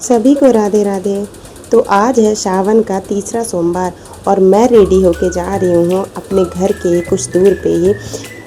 सभी को राधे राधे। तो आज है सावन का तीसरा सोमवार और मैं रेडी होके जा रही हूँ अपने घर के कुछ दूर पे ही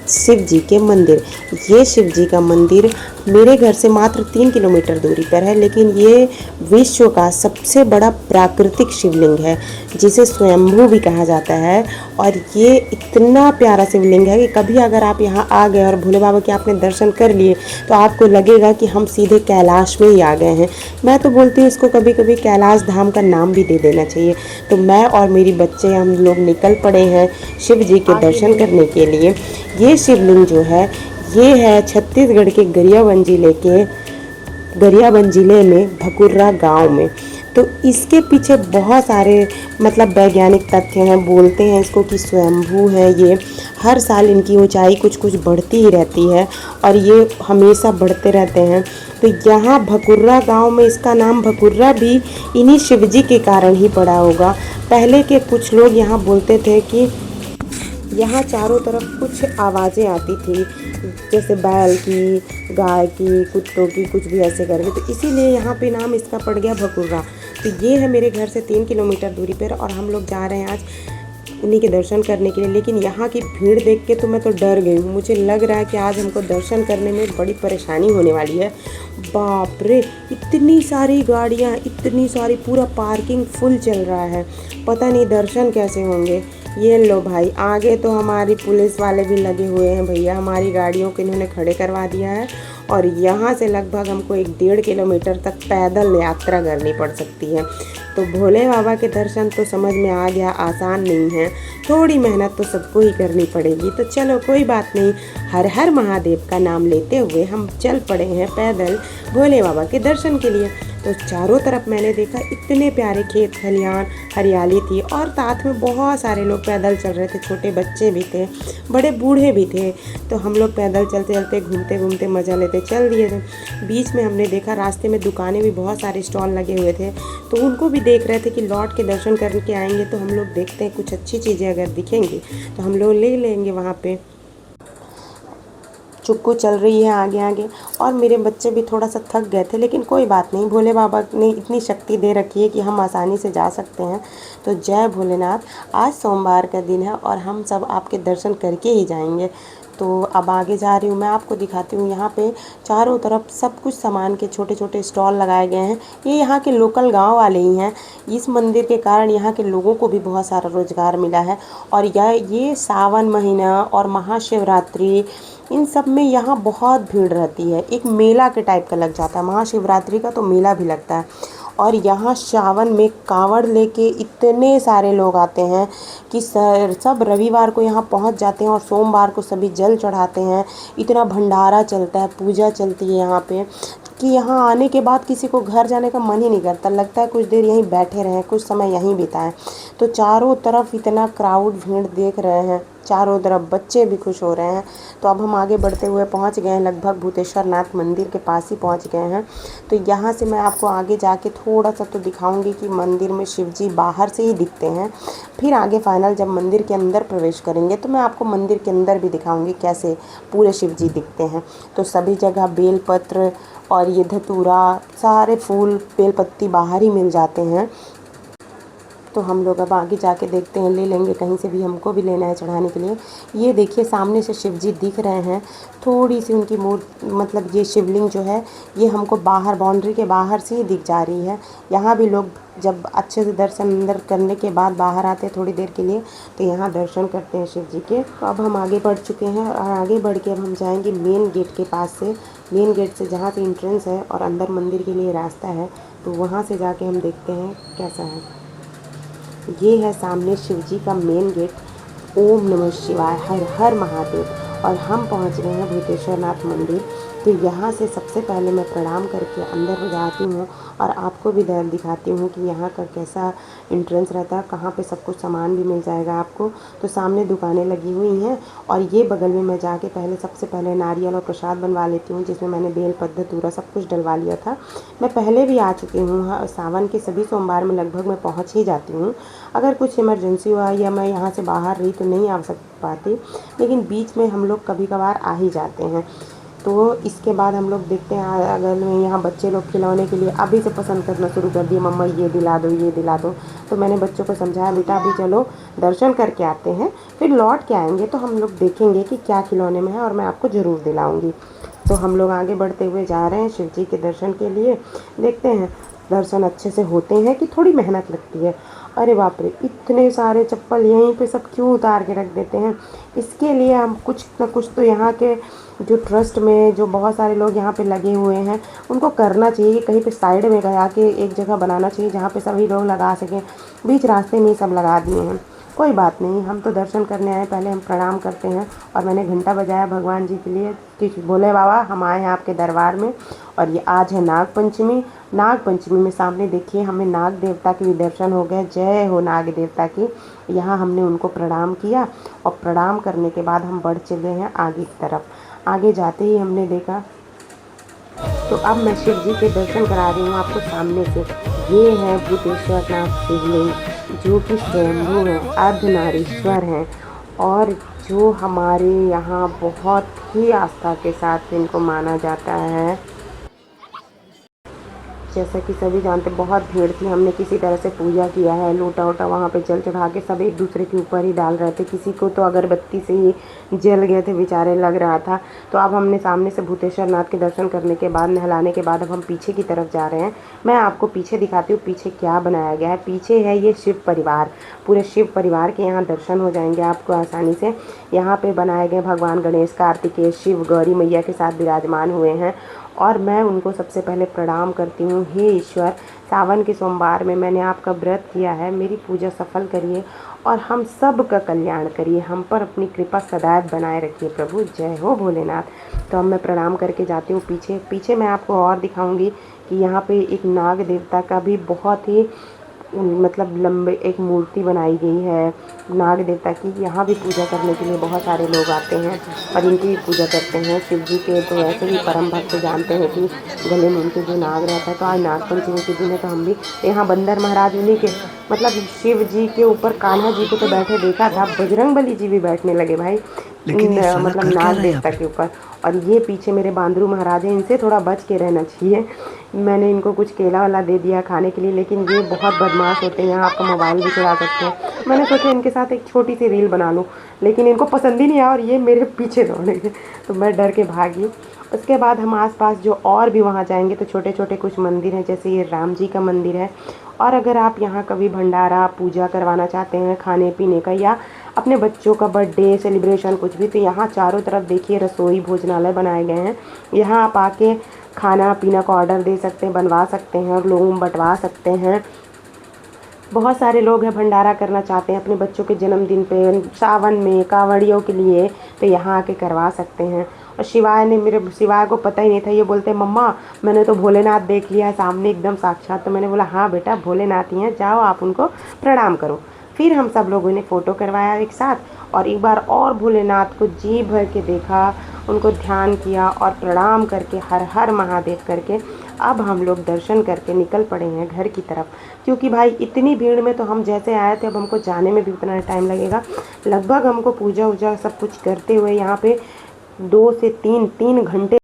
शिव जी के मंदिर। ये शिव जी का मंदिर मेरे घर से मात्र 3 किलोमीटर दूरी पर है, लेकिन ये विश्व का सबसे बड़ा प्राकृतिक शिवलिंग है जिसे स्वयंभू भी कहा जाता है। और ये इतना प्यारा शिवलिंग है कि कभी अगर आप यहाँ आ गए और भोले बाबा के आपने दर्शन कर लिए तो आपको लगेगा कि हम सीधे कैलाश में ही आ गए हैं। मैं तो बोलती हूँ इसको कभी कभी कैलाश धाम का नाम भी दे देना चाहिए। तो मैं और मेरी बच्चे हम लोग निकल पड़े हैं शिव जी के दर्शन करने के लिए। ये शिवलिंग जो है ये है छत्तीसगढ़ के गरियाबंद जिले में भकुर्रा गांव में। तो इसके पीछे बहुत सारे मतलब वैज्ञानिक तथ्य हैं। बोलते हैं इसको कि स्वयंभू है ये। हर साल इनकी ऊंचाई कुछ कुछ बढ़ती ही रहती है और ये हमेशा बढ़ते रहते हैं। तो यहाँ भकुर्रा गांव में इसका नाम भकुर्रा भी इन्हीं शिवजी के कारण ही पड़ा होगा। पहले के कुछ लोग यहाँ बोलते थे कि यहाँ चारों तरफ कुछ आवाज़ें आती थी, जैसे बैल की, गाय की, कुत्तों की, कुछ भी ऐसे करके। तो इसीलिए यहाँ पे नाम इसका पड़ गया भकुर्रा। तो ये है मेरे घर से 3 किलोमीटर दूरी पर और हम लोग जा रहे हैं आज इन्हीं के दर्शन करने के लिए। लेकिन यहाँ की भीड़ देख के तो मैं तो डर गई हूँ। मुझे लग रहा है कि आज हमको दर्शन करने में बड़ी परेशानी होने वाली है। बाप रे, इतनी सारी गाड़ियाँ, इतनी सारी, पूरा पार्किंग फुल चल रहा है। पता नहीं दर्शन कैसे होंगे। ये लो भाई, आगे तो हमारी पुलिस वाले भी लगे हुए हैं भैया। हमारी गाड़ियों को इन्होंने खड़े करवा दिया है और यहाँ से लगभग हमको 1-1.5 किलोमीटर तक पैदल यात्रा करनी पड़ सकती है। तो भोले बाबा के दर्शन तो समझ में आ गया आसान नहीं है, थोड़ी मेहनत तो सबको ही करनी पड़ेगी। तो चलो कोई बात नहीं, हर हर महादेव का नाम लेते हुए हम चल पड़े हैं पैदल भोले बाबा के दर्शन के लिए। तो चारों तरफ मैंने देखा इतने प्यारे खेत खलिहान, हरियाली थी और साथ में बहुत सारे लोग पैदल चल रहे थे। छोटे बच्चे भी थे, बड़े बूढ़े भी थे। तो हम लोग पैदल चलते चलते, घूमते घूमते, मज़ा लेते चल दिए थे। बीच में हमने देखा रास्ते में दुकानें भी बहुत सारे स्टॉल लगे हुए थे, तो उनको भी देख रहे थे कि लौट के दर्शन करके आएंगे तो हम लोग देखते हैं कुछ अच्छी चीज़ें अगर दिखेंगी तो हम लोग ले लेंगे। वहाँ पे चुक्कू चल रही है आगे आगे और मेरे बच्चे भी थोड़ा सा थक गए थे, लेकिन कोई बात नहीं, भोले बाबा ने इतनी शक्ति दे रखी है कि हम आसानी से जा सकते हैं। तो जय भोलेनाथ। आज सोमवार का दिन है और हम सब आपके दर्शन करके ही जाएंगे। तो अब आगे जा रही हूँ, मैं आपको दिखाती हूँ। यहाँ पे चारों तरफ सब कुछ सामान के छोटे छोटे स्टॉल लगाए गए हैं। ये यहाँ के लोकल गांव वाले ही हैं। इस मंदिर के कारण यहाँ के लोगों को भी बहुत सारा रोजगार मिला है। और ये सावन महीना और महाशिवरात्रि, इन सब में यहाँ बहुत भीड़ रहती है। एक मेला के टाइप का लग जाता है। महाशिवरात्रि का तो मेला भी लगता है। और यहाँ सावन में कांवड़ लेके इतने सारे लोग आते हैं कि सब रविवार को यहाँ पहुँच जाते हैं और सोमवार को सभी जल चढ़ाते हैं। इतना भंडारा चलता है, पूजा चलती है यहाँ पे कि यहाँ आने के बाद किसी को घर जाने का मन ही नहीं करता। लगता है कुछ देर यहीं बैठे रहें, कुछ समय यहीं बिताएं। तो चारों तरफ इतना क्राउड, भीड़ देख रहे हैं, चारों तरफ बच्चे भी खुश हो रहे हैं। तो अब हम आगे बढ़ते हुए पहुंच गए हैं, लगभग भूतेश्वर नाथ मंदिर के पास ही पहुंच गए हैं। तो यहाँ से मैं आपको आगे जाके थोड़ा सा तो दिखाऊंगी कि मंदिर में शिव जी बाहर से ही दिखते हैं। फिर आगे फाइनल जब मंदिर के अंदर प्रवेश करेंगे तो मैं आपको मंदिर के अंदर भी दिखाऊंगी कैसे पूरे शिव जी दिखते हैं। तो सभी जगह बेलपत्र और ये धतूरा, सारे फूल, बेलपत्ती बाहर ही मिल जाते हैं। तो हम लोग अब आगे जाके देखते हैं, ले लेंगे कहीं से भी, हमको भी लेना है चढ़ाने के लिए। ये देखिए सामने से शिव जी दिख रहे हैं। थोड़ी सी उनकी मतलब ये शिवलिंग जो है ये हमको बाहर, बाउंड्री के बाहर से ही दिख जा रही है। यहाँ भी लोग जब अच्छे से दर्शन अंदर करने के बाद बाहर आते हैं थोड़ी देर के लिए, तो यहाँ दर्शन करते हैं शिव जी के। तो अब हम आगे बढ़ चुके हैं और आगे बढ़ के अब हम जाएंगे मेन गेट के पास से। मेन गेट से जहाँ से एंट्रेंस है और अंदर मंदिर के लिए रास्ता है, तो वहाँ से जाके हम देखते हैं कैसा है। ये है सामने शिव जी का मेन गेट। ओम नमः शिवाय, हर हर महादेव। और हम पहुंच गए हैं भूतेश्वर नाथ मंदिर। तो यहाँ से सबसे पहले मैं प्रणाम करके अंदर जाती हूँ और आपको भी दिखाती हूँ कि यहाँ का कैसा एंट्रेंस रहता है, कहाँ पे सब कुछ सामान भी मिल जाएगा आपको। तो सामने दुकानें लगी हुई हैं और ये बगल में मैं जाके सबसे पहले नारियल और प्रसाद बनवा लेती हूँ, जिसमें मैंने बेल पत्र धतूरा सब कुछ डलवा लिया था। मैं पहले भी आ चुकी हूँ, सावन के सभी सोमवार में लगभग मैं पहुँच ही जाती हूँ। अगर कुछ इमरजेंसी हुआ या मैं यहाँ से बाहर रही तो नहीं आ पाती, लेकिन बीच में हम लोग कभी कभार आ ही जाते हैं। तो इसके बाद हम लोग देखते हैं अगर में यहाँ बच्चे लोग खिलौने के लिए अभी से पसंद करना शुरू कर दिए, मम्मा ये दिला दो ये दिला दो। तो मैंने बच्चों को समझाया बेटा अभी चलो दर्शन करके आते हैं, फिर लौट के आएंगे तो हम लोग देखेंगे कि क्या खिलौने में है और मैं आपको ज़रूर दिलाऊंगी। तो हम लोग आगे बढ़ते हुए जा रहे हैं शिव जी के दर्शन के लिए। देखते हैं दर्शन अच्छे से होते हैं कि थोड़ी मेहनत लगती है। अरे बाप रे, इतने सारे चप्पल यहीं पे सब क्यों उतार के रख देते हैं। इसके लिए हम कुछ ना कुछ तो यहाँ के जो ट्रस्ट में जो बहुत सारे लोग यहाँ पे लगे हुए हैं उनको करना चाहिए, कहीं पे साइड में गया के एक जगह बनाना चाहिए जहाँ पे सभी लोग लगा सकें। बीच रास्ते में ही सब लगा दिए हैं। कोई बात नहीं, हम तो दर्शन करने आए, पहले हम प्रणाम करते हैं। और मैंने घंटा बजाया भगवान जी के लिए कि भोले बाबा हम आए हैं आपके दरबार में। और ये आज है नाग पंचमी। नाग पंचमी में सामने देखिए हमें नाग देवता के भी दर्शन हो गए। जय हो नाग देवता की। यहाँ हमने उनको प्रणाम किया और प्रणाम करने के बाद हम बढ़ चले हैं आगे की तरफ। आगे जाते ही हमने देखा, तो अब मैं शिव जी के दर्शन करा रही हूँ आपको सामने से। ये है भूतेश्वर नाथ शिवलिंग, जो कि स्वयंभू हैं, अर्धनारीश्वर हैं और जो हमारे यहाँ बहुत ही आस्था के साथ इनको माना जाता है। जैसा कि सभी जानते, बहुत भीड़ थी, हमने किसी तरह से पूजा किया है, लोटा वोटा वहाँ पे जल चढ़ा के सब एक दूसरे के ऊपर ही डाल रहे थे। किसी को तो अगरबत्ती से ही जल गए थे बेचारे, लग रहा था। तो अब हमने सामने से भूतेश्वर नाथ के दर्शन करने के बाद, नहलाने के बाद अब हम पीछे की तरफ जा रहे हैं। मैं आपको पीछे दिखाती हूँ पीछे क्या बनाया गया है। पीछे है ये शिव परिवार, पूरे शिव परिवार के यहाँ दर्शन हो जाएंगे आपको आसानी से। यहाँ पे बनाए गए भगवान गणेश, कार्तिकेय, शिव, गौरी मैया के साथ विराजमान हुए हैं। और मैं उनको सबसे पहले प्रणाम करती हूँ। हे ईश्वर, सावन के सोमवार में मैंने आपका व्रत किया है, मेरी पूजा सफल करिए और हम सब का कल्याण करिए, हम पर अपनी कृपा सदैव बनाए रखिए प्रभु। जय हो भोलेनाथ। तो अब मैं प्रणाम करके जाती हूँ पीछे। पीछे मैं आपको और दिखाऊंगी कि यहाँ पे एक नाग देवता का भी बहुत ही मतलब लंबे एक मूर्ति बनाई गई है नाग देवता की। यहाँ भी पूजा करने के लिए बहुत सारे लोग आते हैं और इनकी भी पूजा करते हैं। शिव जी के तो ऐसे ही परम भक्त जानते हैं कि गले में उनके जो नाग रहता है। तो आज नाग पंचमी के दिन है, तो हम भी यहाँ बंदर महाराज उन्हीं के मतलब शिव जी के ऊपर कान्हा जी को तो बैठे देखा था, बजरंगबली जी भी बैठने लगे भाई मतलब नाग देवता के ऊपर। और ये पीछे मेरे बांदरू महाराज हैं, इनसे थोड़ा बच के रहना चाहिए। मैंने इनको कुछ केला वाला दे दिया खाने के लिए, लेकिन ये बहुत बदमाश होते हैं, यहाँ आपका मोबाइल भी चुरा सकते हैं। मैंने सोचा इनके साथ एक छोटी सी रील बना लूँ, लेकिन इनको पसंद ही नहीं आया और ये मेरे पीछे दौड़ेंगे, तो मैं डर के भागी। उसके बाद हम आसपास जो और भी वहाँ जाएंगे तो छोटे छोटे कुछ मंदिर हैं, जैसे ये राम जी का मंदिर है। और अगर आप यहाँ कभी भंडारा पूजा करवाना चाहते हैं खाने पीने का, या अपने बच्चों का बर्थडे सेलिब्रेशन कुछ भी, तो यहाँ चारों तरफ देखिए रसोई भोजनालय बनाए गए हैं। यहाँ आप आके खाना पीना का ऑर्डर दे सकते हैं, बनवा सकते हैं और लोगों में बंटवा सकते हैं। बहुत सारे लोग हैं भंडारा करना चाहते हैं अपने बच्चों के जन्मदिन पे, सावन में, कांवड़ियों के लिए, तो यहाँ आके करवा सकते हैं। और शिवाय को पता ही नहीं था, ये बोलते मम्मा मैंने तो भोलेनाथ देख लिया है सामने एकदम साक्षात। तो मैंने बोला हाँ बेटा भोलेनाथ ही हैं, जाओ आप उनको प्रणाम करो। फिर हम सब लोगों ने फ़ोटो करवाया एक साथ और एक बार और भोलेनाथ को जी भर के देखा, उनको ध्यान किया और प्रणाम करके हर हर महादेव करके अब हम लोग दर्शन करके निकल पड़े हैं घर की तरफ। क्योंकि भाई इतनी भीड़ में तो हम जैसे आए थे, अब हमको जाने में भी उतना टाइम लगेगा। लगभग हमको पूजा वूजा सब कुछ करते हुए यहाँ पे 2 से 3 घंटे